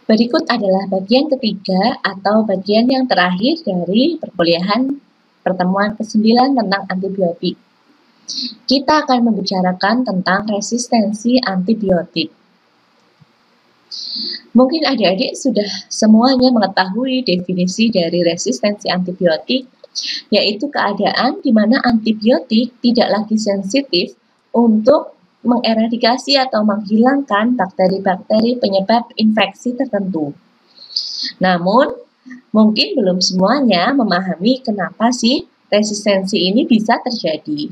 Berikut adalah bagian ketiga atau bagian yang terakhir dari perkuliahan pertemuan ke-9 tentang antibiotik. Kita akan membicarakan tentang resistensi antibiotik. Mungkin adik-adik sudah semuanya mengetahui definisi dari resistensi antibiotik, yaitu keadaan di mana antibiotik tidak lagi sensitif untuk mengeradikasi atau menghilangkan bakteri-bakteri penyebab infeksi tertentu. Namun, mungkin belum semuanya memahami kenapa sih resistensi ini bisa terjadi.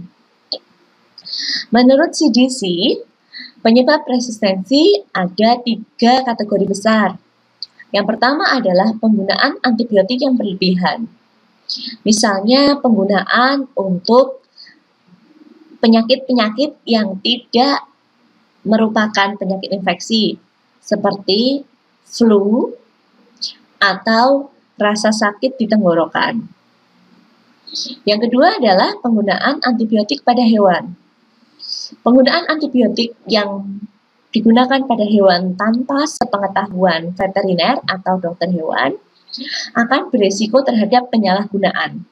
Menurut CDC, penyebab resistensi ada 3 kategori besar. Yang pertama adalah penggunaan antibiotik yang berlebihan. Misalnya penggunaan untuk penyakit-penyakit yang tidak merupakan penyakit infeksi, seperti flu atau rasa sakit di tenggorokan. Yang kedua adalah penggunaan antibiotik pada hewan. Penggunaan antibiotik yang digunakan pada hewan tanpa sepengetahuan veteriner atau dokter hewan akan berisiko terhadap penyalahgunaan.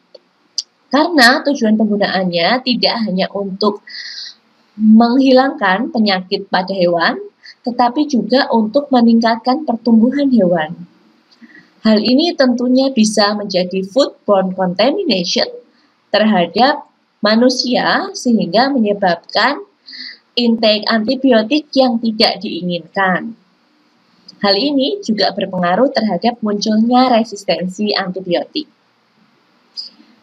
Karena tujuan penggunaannya tidak hanya untuk menghilangkan penyakit pada hewan, tetapi juga untuk meningkatkan pertumbuhan hewan. Hal ini tentunya bisa menjadi foodborne contamination terhadap manusia sehingga menyebabkan intake antibiotik yang tidak diinginkan. Hal ini juga berpengaruh terhadap munculnya resistensi antibiotik.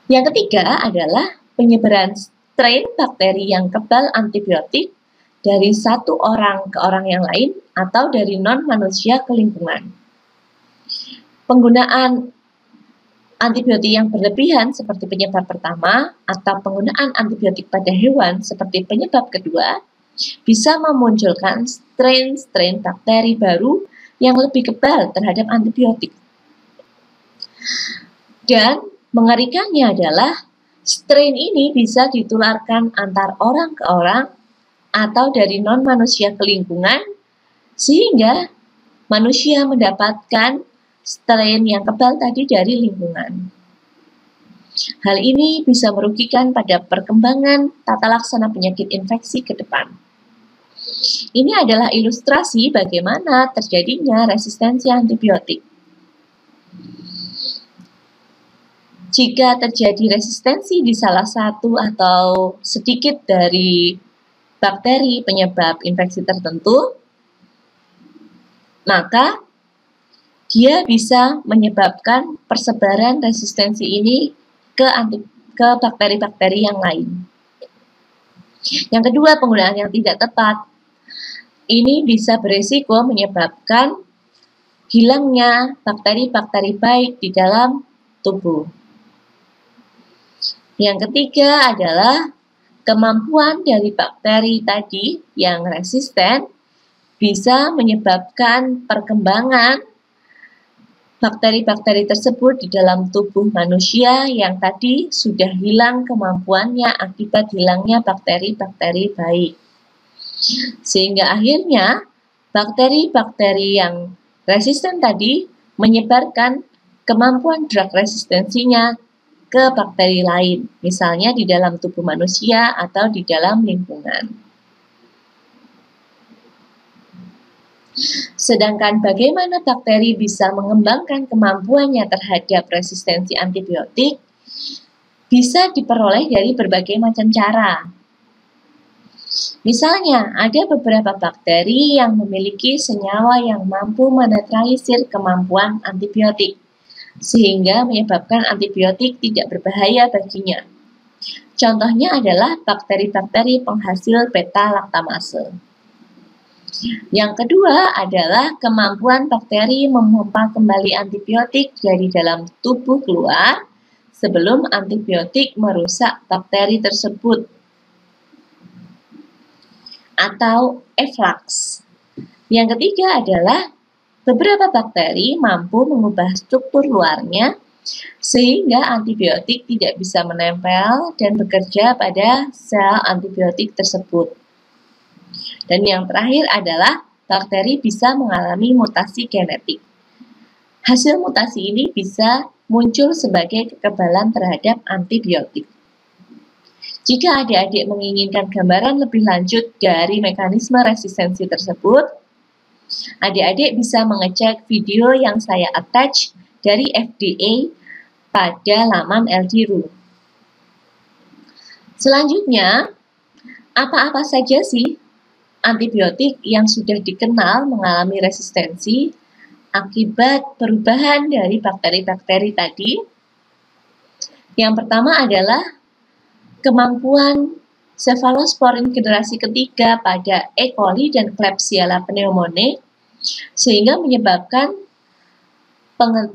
Yang ketiga adalah penyebaran strain bakteri yang kebal antibiotik dari satu orang ke orang yang lain atau dari non-manusia ke lingkungan. Penggunaan antibiotik yang berlebihan seperti penyebab pertama atau penggunaan antibiotik pada hewan seperti penyebab kedua bisa memunculkan strain-strain bakteri baru yang lebih kebal terhadap antibiotik. Dan mengerikannya adalah strain ini bisa ditularkan antar orang ke orang atau dari non-manusia ke lingkungan sehingga manusia mendapatkan strain yang kebal tadi dari lingkungan. Hal ini bisa merugikan pada perkembangan tata laksana penyakit infeksi ke depan. Ini adalah ilustrasi bagaimana terjadinya resistensi antibiotik. Jika terjadi resistensi di salah satu atau sedikit dari bakteri penyebab infeksi tertentu, maka dia bisa menyebabkan persebaran resistensi ini ke bakteri-bakteri yang lain. Yang kedua, penggunaan yang tidak tepat. Ini bisa berisiko menyebabkan hilangnya bakteri-bakteri baik di dalam tubuh. Yang ketiga adalah kemampuan dari bakteri tadi yang resisten bisa menyebabkan perkembangan bakteri-bakteri tersebut di dalam tubuh manusia yang tadi sudah hilang kemampuannya akibat hilangnya bakteri-bakteri baik. Sehingga akhirnya bakteri-bakteri yang resisten tadi menyebarkan kemampuan drug resistensinya ke bakteri lain, misalnya di dalam tubuh manusia atau di dalam lingkungan. Sedangkan bagaimana bakteri bisa mengembangkan kemampuannya terhadap resistensi antibiotik bisa diperoleh dari berbagai macam cara. Misalnya, ada beberapa bakteri yang memiliki senyawa yang mampu menetralisir kemampuan antibiotik, sehingga menyebabkan antibiotik tidak berbahaya baginya. Contohnya adalah bakteri-bakteri penghasil beta-laktamase. Yang kedua adalah kemampuan bakteri memompa kembali antibiotik dari dalam tubuh keluar sebelum antibiotik merusak bakteri tersebut, atau efflux. Yang ketiga adalah beberapa bakteri mampu mengubah struktur luarnya sehingga antibiotik tidak bisa menempel dan bekerja pada sel antibiotik tersebut. Dan yang terakhir adalah bakteri bisa mengalami mutasi genetik. Hasil mutasi ini bisa muncul sebagai kekebalan terhadap antibiotik. Jika adik-adik menginginkan gambaran lebih lanjut dari mekanisme resistensi tersebut, adik-adik bisa mengecek video yang saya attach dari FDA pada laman LD-RU. Selanjutnya, apa-apa saja sih antibiotik yang sudah dikenal mengalami resistensi akibat perubahan dari bakteri-bakteri tadi? Yang pertama adalah kemampuan cephalosporin generasi ketiga pada E. coli dan Klebsiella pneumoniae sehingga menyebabkan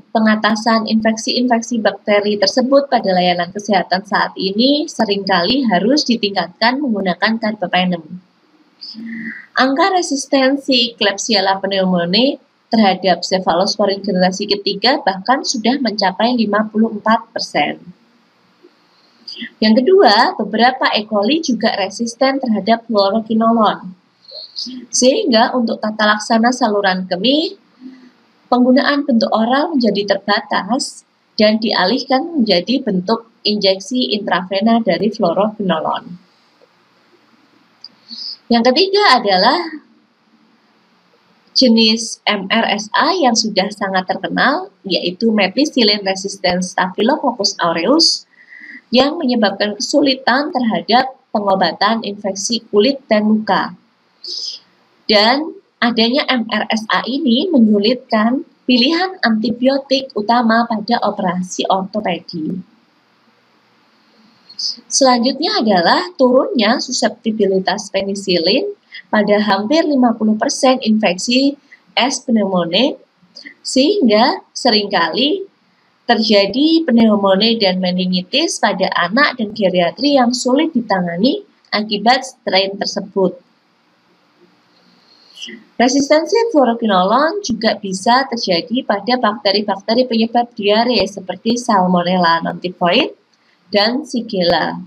pengatasan infeksi-infeksi bakteri tersebut pada layanan kesehatan saat ini seringkali harus ditingkatkan menggunakan carbapenem. Angka resistensi Klebsiella pneumoniae terhadap cephalosporin generasi ketiga bahkan sudah mencapai 54%. Yang kedua, beberapa E. coli juga resisten terhadap fluoroquinolone. Sehingga untuk tata laksana saluran kemih, penggunaan bentuk oral menjadi terbatas dan dialihkan menjadi bentuk injeksi intravena dari fluoroquinolone. Yang ketiga adalah jenis MRSA yang sudah sangat terkenal, yaitu methicillin resistant Staphylococcus aureus, yang menyebabkan kesulitan terhadap pengobatan infeksi kulit dan luka. Dan adanya MRSA ini menyulitkan pilihan antibiotik utama pada operasi ortopedi. Selanjutnya adalah turunnya suseptibilitas penisilin pada hampir 50% infeksi S. pneumoniae, sehingga seringkali terjadi pneumonia dan meningitis pada anak dan geriatri yang sulit ditangani akibat strain tersebut. Resistensi fluoroquinolone juga bisa terjadi pada bakteri-bakteri penyebab diare seperti Salmonella non-typhoid dan Shigella.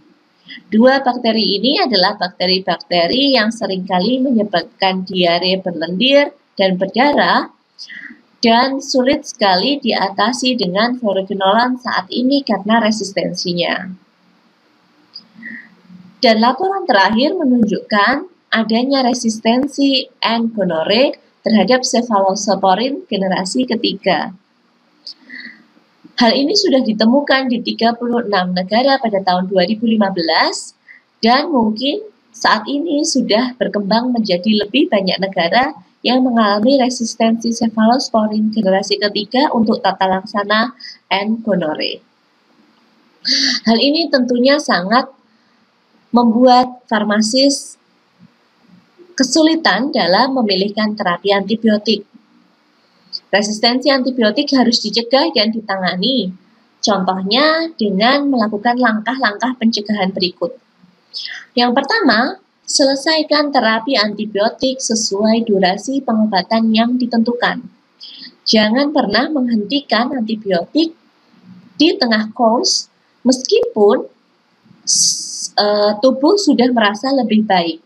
Dua bakteri ini adalah bakteri-bakteri yang seringkali menyebabkan diare berlendir dan berdarah dan sulit sekali diatasi dengan fluoroquinolone saat ini karena resistensinya. Dan laporan terakhir menunjukkan adanya resistensi N. gonorrhoeae terhadap cephalosporin generasi ketiga. Hal ini sudah ditemukan di 36 negara pada tahun 2015 dan mungkin saat ini sudah berkembang menjadi lebih banyak negara yang mengalami resistensi cephalosporin generasi ketiga untuk tata laksana N. gonorrhoeae. Hal ini tentunya sangat membuat farmasis kesulitan dalam memilihkan terapi antibiotik. Resistensi antibiotik harus dicegah dan ditangani. Contohnya dengan melakukan langkah-langkah pencegahan berikut. Yang pertama, selesaikan terapi antibiotik sesuai durasi pengobatan yang ditentukan. Jangan pernah menghentikan antibiotik di tengah course meskipun tubuh sudah merasa lebih baik.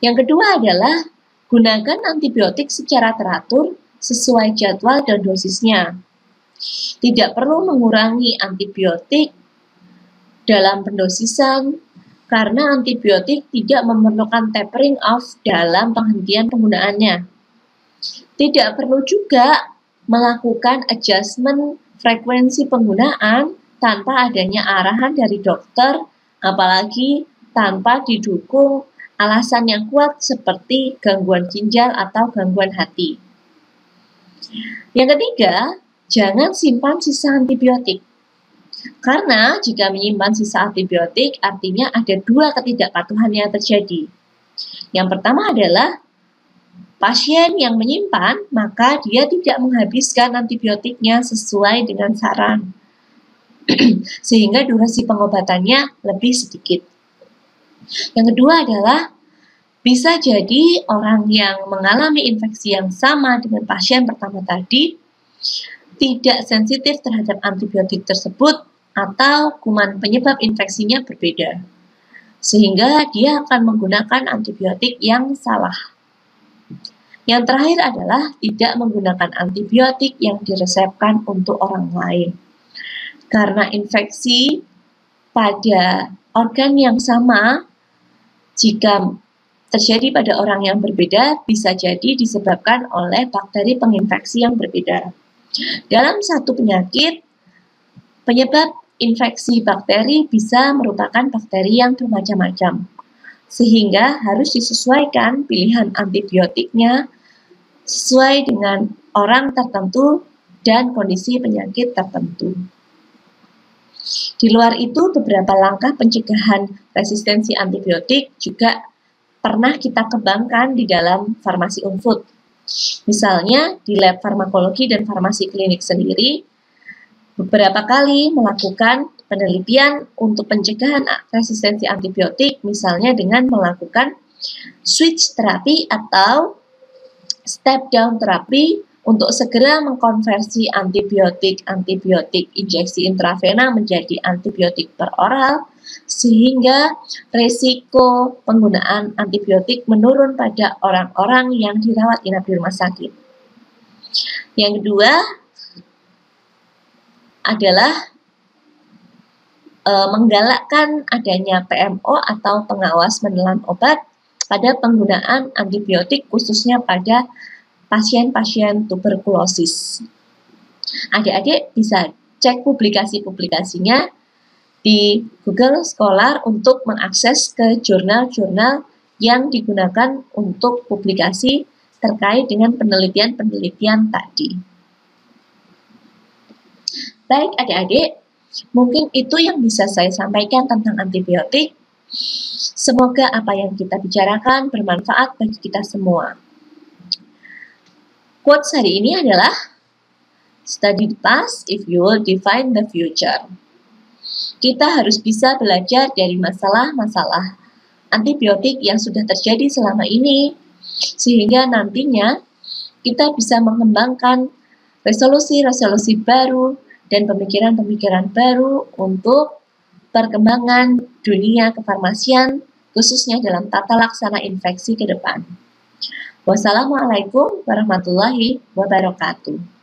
Yang kedua adalah gunakan antibiotik secara teratur sesuai jadwal dan dosisnya. Tidak perlu mengurangi antibiotik dalam pendosisan karena antibiotik tidak memerlukan tapering off dalam penghentian penggunaannya. Tidak perlu juga melakukan adjustment frekuensi penggunaan tanpa adanya arahan dari dokter, apalagi tanpa didukung alasan yang kuat seperti gangguan ginjal atau gangguan hati. Yang ketiga, jangan simpan sisa antibiotik. Karena jika menyimpan sisa antibiotik, artinya ada dua ketidakpatuhan yang terjadi. Yang pertama adalah pasien yang menyimpan, maka dia tidak menghabiskan antibiotiknya sesuai dengan saran. Sehingga durasi pengobatannya lebih sedikit. Yang kedua adalah bisa jadi orang yang mengalami infeksi yang sama dengan pasien pertama tadi tidak sensitif terhadap antibiotik tersebut atau kuman penyebab infeksinya berbeda. Sehingga dia akan menggunakan antibiotik yang salah. Yang terakhir adalah tidak menggunakan antibiotik yang diresepkan untuk orang lain. Karena infeksi pada organ yang sama, jika terjadi pada orang yang berbeda, bisa jadi disebabkan oleh bakteri penginfeksi yang berbeda. Dalam satu penyakit, penyebab infeksi bakteri bisa merupakan bakteri yang bermacam-macam, sehingga harus disesuaikan pilihan antibiotiknya sesuai dengan orang tertentu dan kondisi penyakit tertentu. Di luar itu, beberapa langkah pencegahan resistensi antibiotik juga pernah kita kembangkan di dalam farmasi Unfood. Misalnya, di lab farmakologi dan farmasi klinik sendiri, beberapa kali melakukan penelitian untuk pencegahan resistensi antibiotik, misalnya dengan melakukan switch terapi atau step down terapi untuk segera mengkonversi antibiotik injeksi intravena menjadi antibiotik peroral, sehingga risiko penggunaan antibiotik menurun pada orang-orang yang dirawat inap di rumah sakit. Yang kedua adalah menggalakkan adanya PMO atau pengawas menelan obat pada penggunaan antibiotik, khususnya pada pasien-pasien tuberkulosis. Adik-adik bisa cek publikasi-publikasinya di Google Scholar untuk mengakses ke jurnal-jurnal yang digunakan untuk publikasi terkait dengan penelitian-penelitian tadi. Baik adik-adik, mungkin itu yang bisa saya sampaikan tentang antibiotik. Semoga apa yang kita bicarakan bermanfaat bagi kita semua. Quotes hari ini adalah, study the past if you will define the future. Kita harus bisa belajar dari masalah-masalah antibiotik yang sudah terjadi selama ini, sehingga nantinya kita bisa mengembangkan resolusi-resolusi baru dan pemikiran-pemikiran baru untuk perkembangan dunia kefarmasian, khususnya dalam tata laksana infeksi ke depan. Wassalamualaikum warahmatullahi wabarakatuh.